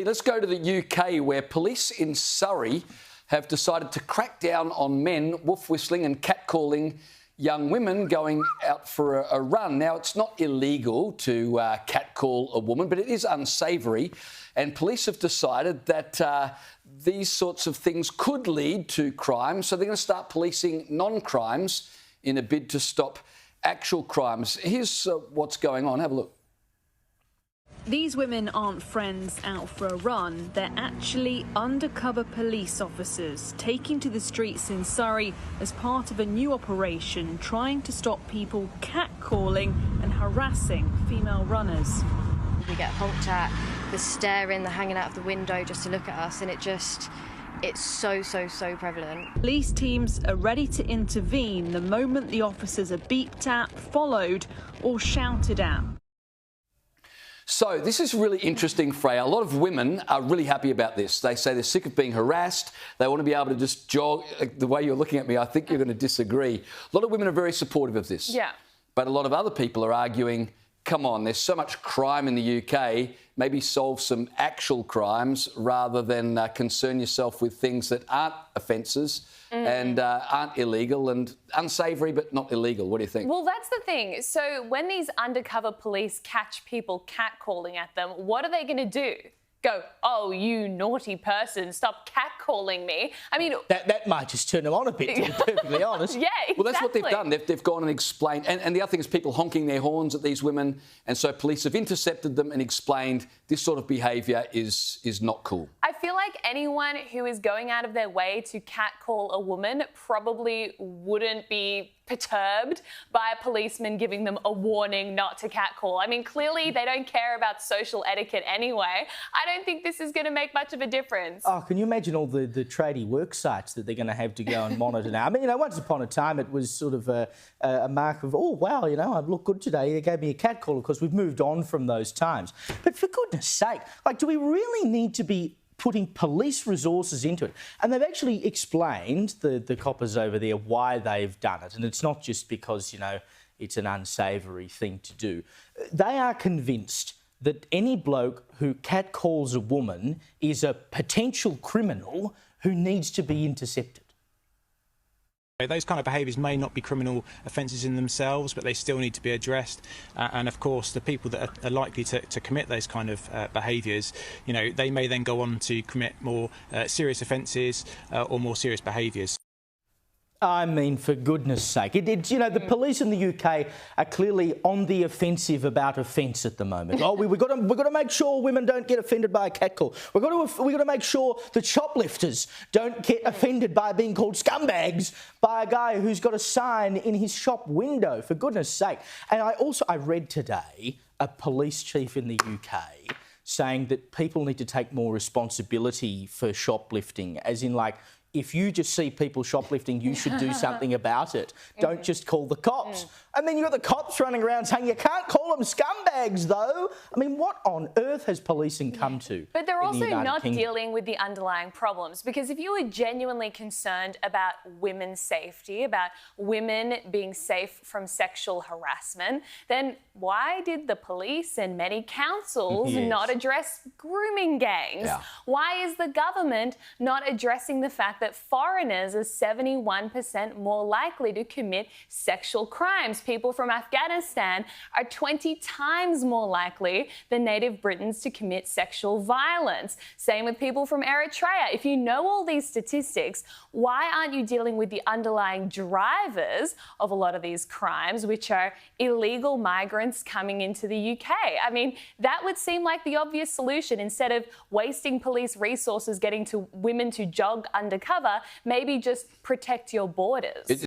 Let's go to the UK, where police in Surrey have decided to crack down on men wolf whistling and catcalling young women going out for a run. Now, it's not illegal to catcall a woman, but it is unsavoury. And police have decided that these sorts of things could lead to crime. So they're going to start policing non-crimes in a bid to stop actual crimes. Here's what's going on. Have a look. These women aren't friends out for a run. They're actually undercover police officers taking to the streets in Surrey as part of a new operation trying to stop people catcalling and harassing female runners. We get honked at, the staring, the hanging out of the window just to look at us, and it's so prevalent. Police teams are ready to intervene the moment the officers are beeped at, followed or shouted at. So this is really interesting, Freya. A lot of women are really happy about this. They say they're sick of being harassed. They want to be able to just jog. The way you're looking at me, I think you're going to disagree. A lot of women are very supportive of this. Yeah. But a lot of other people are arguing, come on, there's so much crime in the UK, maybe solve some actual crimes rather than concern yourself with things that aren't offences and aren't illegal and unsavoury but not illegal. What do you think? Well, that's the thing. So when these undercover police catch people catcalling at them, what are they going to do? Go, oh, you naughty person, stop catcalling me. I mean... That might just turn them on a bit, to be perfectly honest. Yeah, exactly. Well, that's what they've done. They've gone and explained... And the other thing is people honking their horns at these women, and so police have intercepted them and explained this sort of behaviour is not cool. I feel like anyone who is going out of their way to catcall a woman probably wouldn't be perturbed by a policeman giving them a warning not to catcall. I mean, clearly they don't care about social etiquette anyway. I don't think this is going to make much of a difference. Oh, can you imagine all the tradie work sites that they're going to have to go and monitor now? I mean, once upon a time it was sort of a mark of, oh, wow, I look good today. They gave me a catcall. Of course, we've moved on from those times. But for goodness sake, do we really need to be putting police resources into it? And they've actually explained, the coppers over there, why they've done it. And it's not just because, it's an unsavoury thing to do. They are convinced that any bloke who catcalls a woman is a potential criminal who needs to be intercepted. Those kind of behaviours may not be criminal offences in themselves, but they still need to be addressed. And of course, the people that are likely to commit those kind of behaviours, they may then go on to commit more serious offences or more serious behaviours. I mean, for goodness sake, the police in the UK are clearly on the offensive about offence at the moment. Oh, we've got to make sure women don't get offended by a catcall. We've got to make sure that shoplifters don't get offended by being called scumbags by a guy who's got a sign in his shop window. For goodness sake! And I read today a police chief in the UK saying that people need to take more responsibility for shoplifting, as in if you just see people shoplifting, you should do something about it. Don't just call the cops. And then you've got the cops running around saying you can't call them scumbags, though. I mean, what on earth has policing come to? But they're also not Kingdom? dealing with the underlying problems, because if you were genuinely concerned about women's safety, about women being safe from sexual harassment, then why did the police and many councils not address grooming gangs? Yeah. Why is the government not addressing the fact that foreigners are 71% more likely to commit sexual crimes? People from Afghanistan are 20 times more likely than native Britons to commit sexual violence. Same with people from Eritrea. If you know all these statistics, why aren't you dealing with the underlying drivers of a lot of these crimes, which are illegal migrants coming into the UK? I mean, that would seem like the obvious solution. Instead of wasting police resources getting to women to jog undercover, maybe just protect your borders.